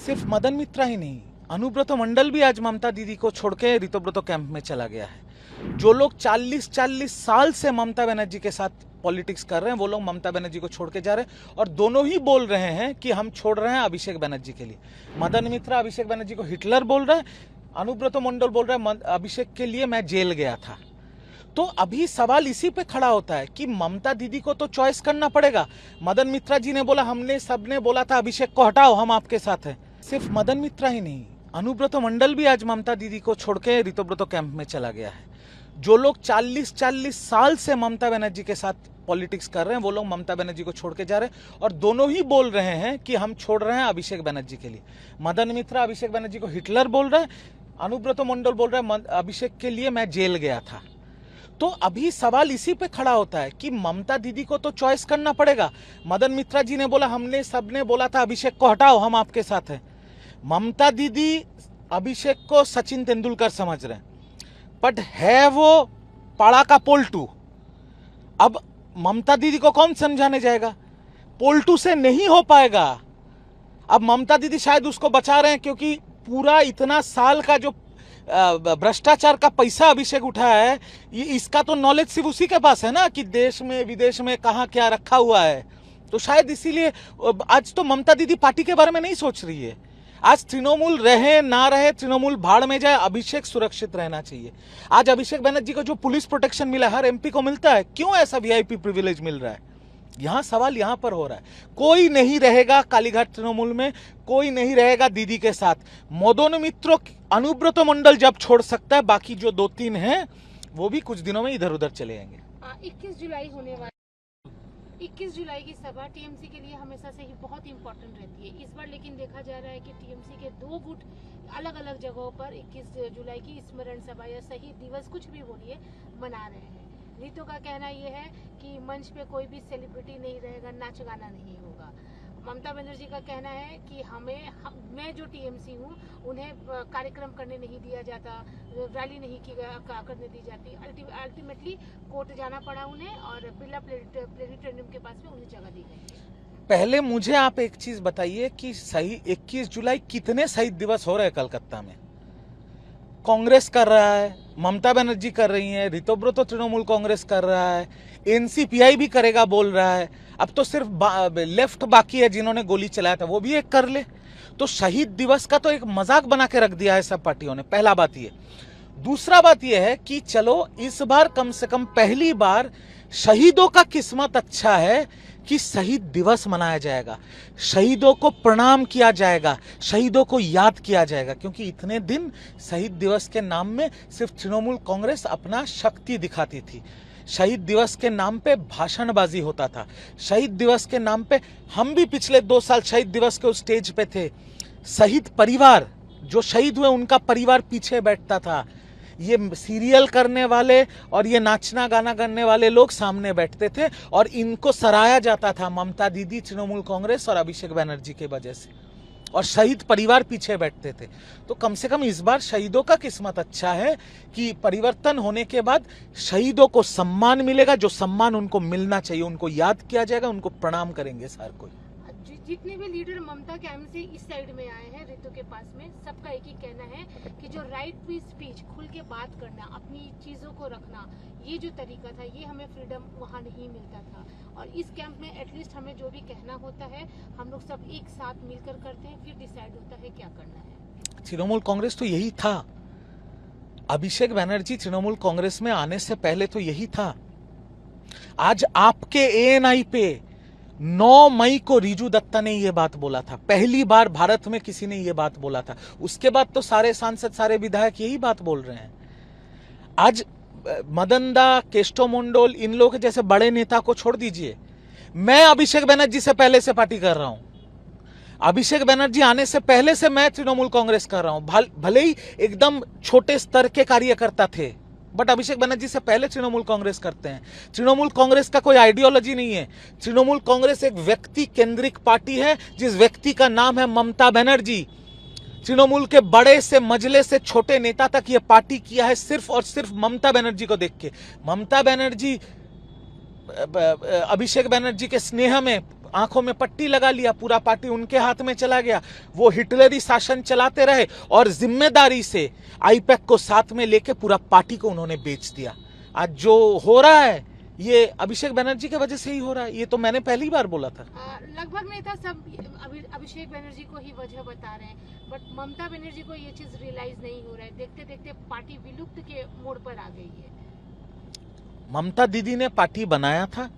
सिर्फ मदन मित्रा ही नहीं, अनुब्रत मंडल भी आज ममता दीदी को छोड़ के ऋतुव्रत कैंप में चला गया है। जो लोग 40-40 साल से ममता बनर्जी के साथ पॉलिटिक्स कर रहे हैं, वो लोग ममता बनर्जी को छोड़ के जा रहे हैं और दोनों ही बोल रहे हैं कि हम छोड़ रहे हैं अभिषेक बनर्जी के लिए। मदन मित्रा अभिषेक बनर्जी को हिटलर बोल रहा है, अनुब्रत मंडल बोल रहा है अभिषेक के लिए मैं जेल गया था। तो अभी सवाल इसी पे खड़ा होता है कि ममता दीदी को तो चॉइस करना पड़ेगा। मदन मित्रा जी ने बोला, हमने सबने बोला था अभिषेक को हटाओ, हम आपके साथ हैं। सिर्फ मदन मित्रा ही नहीं, अनुब्रत मंडल भी आज ममता दीदी को छोड़ के ऋतुव्रत कैंप में चला गया है। जो लोग 40-40 साल से ममता बनर्जी के साथ पॉलिटिक्स कर रहे हैं, वो लोग ममता बनर्जी को छोड़ के जा रहे हैं और दोनों ही बोल रहे हैं कि हम छोड़ रहे हैं अभिषेक बनर्जी के लिए। मदन मित्रा अभिषेक बनर्जी को हिटलर बोल रहा है, अनुब्रत मंडल बोल रहा है अभिषेक के लिए मैं जेल गया था। तो अभी सवाल इसी पे खड़ा होता है कि ममता दीदी को तो चॉइस करना पड़ेगा। मदन मित्रा जी ने बोला, हमने सबने बोला था अभिषेक को हटाओ, हम आपके साथ हैं। ममता दीदी अभिषेक को सचिन तेंदुलकर समझ रहे हैं, बट है वो पाड़ा का पोल्टू। अब ममता दीदी को कौन समझाने जाएगा? पोल्टू से नहीं हो पाएगा। अब ममता दीदी शायद उसको बचा रहे हैं क्योंकि पूरा इतना साल का जो भ्रष्टाचार का पैसा अभिषेक उठाया है, ये इसका तो नॉलेज सिर्फ उसी के पास है ना कि देश में विदेश में कहाँ क्या रखा हुआ है। तो शायद इसीलिए आज तो ममता दीदी पार्टी के बारे में नहीं सोच रही है। आज तृणमूल रहे ना रहे, तृणमूल भाड़ में जाए, अभिषेक सुरक्षित रहना चाहिए। आज अभिषेक बनर्जी को जो पुलिस प्रोटेक्शन मिला है, हर एमपी को मिलता है, क्यों ऐसा वीआईपी प्रिविलेज मिल रहा है? यहां सवाल यहां पर हो रहा है। कोई नहीं रहेगा कालीघाट तृणमूल में, कोई नहीं रहेगा दीदी के साथ। मदन मित्रों अनुब्रत मंडल जब छोड़ सकता है, बाकी जो 2-3 हैं वो भी कुछ दिनों में इधर उधर चले जाएंगे। 21 जुलाई होने वाली 21 जुलाई की सभा टीएमसी के लिए हमेशा से ही बहुत इंपॉर्टेंट रहती है। इस बार लेकिन देखा जा रहा है कि टीएमसी के 2 गुट अलग अलग जगहों पर 21 जुलाई की स्मरण सभा या शहीद दिवस कुछ भी बोलिए मना रहे हैं। रितु का कहना यह है कि मंच पे कोई भी सेलिब्रिटी नहीं रहेगा, नाच गाना नहीं होगा। ममता बनर्जी का कहना है कि मैं जो टीएमसी हूँ, उन्हें कार्यक्रम करने नहीं दिया जाता, रैली नहीं करने दी जाती। अल्टीमेटली कोर्ट जाना पड़ा उन्हें और बिरला प्लेनेटोरियम के पास में उन्हें जगह दी गई। पहले मुझे आप एक चीज बताइए कि सही 21 जुलाई कितने शहीद दिवस हो रहे हैं कलकत्ता में? कांग्रेस कर रहा है, ममता बनर्जी कर रही है, ऋतुव्रत तृणमूल कांग्रेस कर रहा है, एनसीपीआई भी करेगा बोल रहा है। अब तो सिर्फ लेफ्ट बाकी है जिन्होंने गोली चलाया था, वो भी एक कर ले। तो शहीद दिवस का तो एक मजाक बना के रख दिया है सब पार्टियों ने। पहला बात ये। दूसरा बात यह है कि चलो इस बार कम से कम पहली बार शहीदों का किस्मत अच्छा है कि शहीद दिवस मनाया जाएगा, शहीदों को प्रणाम किया जाएगा, शहीदों को याद किया जाएगा। क्योंकि इतने दिन शहीद दिवस के नाम में सिर्फ तृणमूल कांग्रेस अपना शक्ति दिखाती थी। शहीद दिवस के नाम पे भाषणबाजी होता था। शहीद दिवस के नाम पे हम भी पिछले 2 साल शहीद दिवस के उस स्टेज पे थे। शहीद परिवार जो शहीद हुए, उनका परिवार पीछे बैठता था। ये सीरियल करने वाले और ये नाचना गाना करने वाले लोग सामने बैठते थे और इनको सराहा जाता था ममता दीदी, तृणमूल कांग्रेस और अभिषेक बनर्जी के वजह से, और शहीद परिवार पीछे बैठते थे। तो कम से कम इस बार शहीदों का किस्मत अच्छा है कि परिवर्तन होने के बाद शहीदों को सम्मान मिलेगा, जो सम्मान उनको मिलना चाहिए, उनको याद किया जाएगा, उनको प्रणाम करेंगे हर कोई। जितने भी लीडर ममता कैंप से इस साइड में आए हैं रितु के पास में, सबका एक ही कहना है कि जो राइट टू स्पीच, खुल के बात करना, अपनी चीजों को रखना, ये जो तरीका था, ये हमें फ्रीडम वहाँ नहीं मिलता था। और इस कैंप में एटलीस्ट हमें जो भी कहना होता है, हम लोग सब एक साथ मिलकर करते हैं, फिर डिसाइड होता है क्या करना है। तृणमूल कांग्रेस तो यही था। अभिषेक बनर्जी तृणमूल कांग्रेस में आने से पहले तो यही था। आज आपके एएनआई पे 9 मई को रिजू दत्ता ने यह बात बोला था। पहली बार भारत में किसी ने यह बात बोला था। उसके बाद तो सारे सांसद, सारे विधायक यही बात बोल रहे हैं। आज मदनदा, केष्टो मंडल, इन लोग जैसे बड़े नेता को छोड़ दीजिए। मैं अभिषेक बनर्जी से पहले से पार्टी कर रहा हूं। अभिषेक बनर्जी आने से पहले से मैं तृणमूल कांग्रेस कर रहा हूं। भले ही एकदम छोटे स्तर के कार्यकर्ता थे, बट अभिषेक बनर्जी से पहले तृणमूल कांग्रेस करते हैं। तृणमूल कांग्रेस का कोई आइडियोलॉजी नहीं है। तृणमूल कांग्रेस एक व्यक्ति केंद्रिक पार्टी है, जिस व्यक्ति का नाम है ममता बनर्जी। तृणमूल के बड़े से मजले से छोटे नेता तक यह पार्टी किया है सिर्फ और सिर्फ ममता बनर्जी को देख के। ममता बनर्जी अभिषेक बनर्जी के स्नेह में आंखों में पट्टी लगा लिया, पूरा पार्टी उनके हाथ में चला गया, वो हिटलरी शासन चलाते रहे और जिम्मेदारी से आईपैक को साथ में लेके पूरा पार्टी को उन्होंने बेच दिया। आज जो हो रहा है ये अभिषेक बनर्जी की वजह से ही हो रहा है, ये तो मैंने पहली बार बोला था। लगभग नेता सब अभिषेक बनर्जी को ही वजह बता रहे हैं, बट ममता बनर्जी को ये चीज रियलाइज नहीं हो रहा है। देखते देखते पार्टी विलुप्त के मोड़ पर आ गई है। ममता दीदी ने पार्टी बनाया था,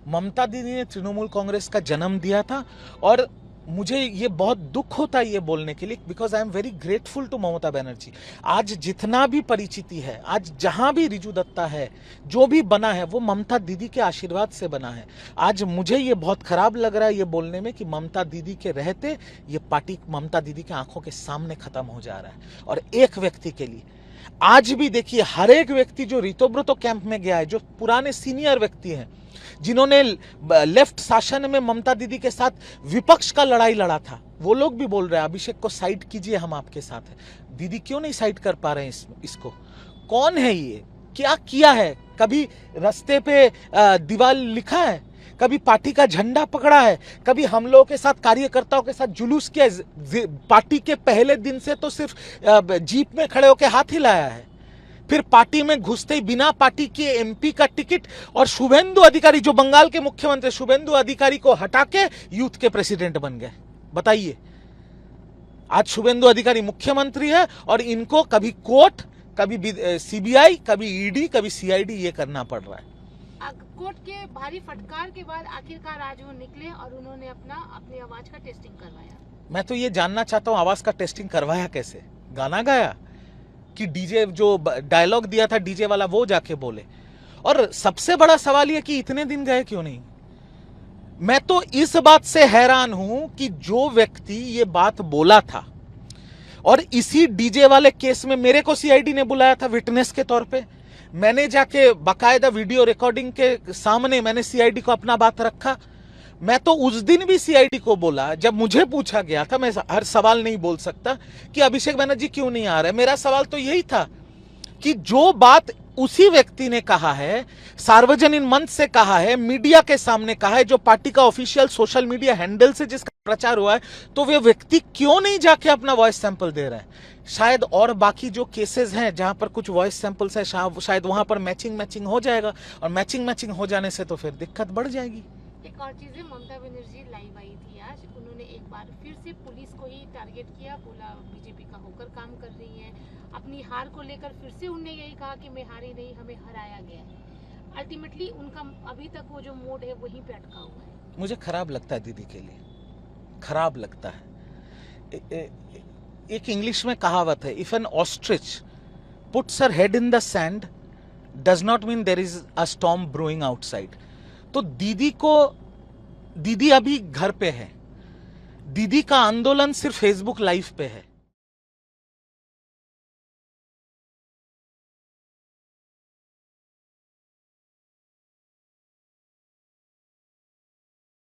ममता दीदी ने तृणमूल कांग्रेस का जन्म दिया था, और मुझे ये बहुत दुख होता है ये बोलने के लिए, because I am very grateful to Mamata Banerjee. आज जितना भी परिचिति है, आज जहां भी रिजू दत्ता है, जो भी बना है वो ममता दीदी के आशीर्वाद से बना है। आज मुझे ये बहुत खराब लग रहा है ये बोलने में कि ममता दीदी के रहते ये पार्टी ममता दीदी के आंखों के सामने खत्म हो जा रहा है। और एक व्यक्ति के लिए आज भी देखिए, हर एक व्यक्ति जो रितोब्रतो कैंप में गया है, जो पुराने सीनियर व्यक्ति हैं, जिन्होंने लेफ्ट शासन में ममता दीदी के साथ विपक्ष का लड़ाई लड़ा था, वो लोग भी बोल रहे हैं अभिषेक को साइड कीजिए, हम आपके साथ हैं। दीदी क्यों नहीं साइड कर पा रहे हैं इसको? कौन है ये? क्या किया है? कभी रास्ते पे दीवार लिखा है? कभी पार्टी का झंडा पकड़ा है? कभी हम लोगों के साथ, कार्यकर्ताओं के साथ जुलूस किया? पार्टी के पहले दिन से तो सिर्फ जीप में खड़े होकर हाथ हिलाया है, फिर पार्टी में घुसते ही बिना पार्टी के एमपी का टिकट, और शुभेंदु अधिकारी जो बंगाल के मुख्यमंत्री, शुभेंदु अधिकारी को हटा के यूथ के प्रेसिडेंट बन गए। बताइए, आज शुभेंदु अधिकारी मुख्यमंत्री है और इनको कभी कोर्ट, कभी सीबीआई, कभी ईडी, कभी सीआईडी ये करना पड़ रहा है। कोर्ट के भारी फटकार के बाद आखिरकार आज वो निकले और उन्होंने अपनी आवाज का टेस्टिंग करवाया। मैं तो ये जानना चाहता हूँ, आवाज का टेस्टिंग करवाया कैसे? गाना गाया कि डीजे जो डायलॉग दिया था डीजे वाला वो जाके बोले? और सबसे बड़ा सवाल ये कि इतने दिन गए क्यों नहीं? मैं तो इस बात से हैरान हूं कि जो व्यक्ति ये बात बोला था, और इसी डीजे वाले केस में मेरे को सीआईडी ने बुलाया था विटनेस के तौर पे, मैंने जाके बाकायदा वीडियो रिकॉर्डिंग के सामने मैंने सीआईडी को अपना बात रखा। मैं तो उस दिन भी सीआईडी को बोला, जब मुझे पूछा गया था, मैं हर सवाल नहीं बोल सकता कि अभिषेक बनर्जी क्यों नहीं आ रहे। मेरा सवाल तो यही था कि जो बात उसी व्यक्ति ने कहा है, सार्वजनिक मंच से कहा है, मीडिया के सामने कहा है, जो पार्टी का ऑफिशियल सोशल मीडिया हैंडल से जिसका प्रचार हुआ है, तो वे व्यक्ति क्यों नहीं जाके अपना वॉइस सैंपल दे रहे हैं? शायद और बाकी जो केसेस हैं जहां पर कुछ वॉइस सैंपल्स है, शायद वहां पर मैचिंग हो जाएगा, और मैचिंग हो जाने से तो फिर दिक्कत बढ़ जाएगी। एक और चीज है, ममता बनर्जी लाइव आई थी आज, उन्होंने एक बार फिर से पुलिस को ही टारगेट किया, बोला बीजेपी का होकर काम कर रही है। अपनी हार को लेकर फिर से उन्होंने यही कहा कि मैं हारी नहीं, हमें हराया गया है। अल्टीमेटली उनका अभी तक वो जो मोड है वहीं पे अटका हुआ है। मुझे खराब लगता है दीदी के लिए, खराब लगता है। एक इंग्लिश में कहावत है, if an ostrich puts her head in the sand does not mean there is a storm brewing outside. तो दीदी अभी घर पे है, दीदी का आंदोलन सिर्फ फेसबुक लाइव पे है।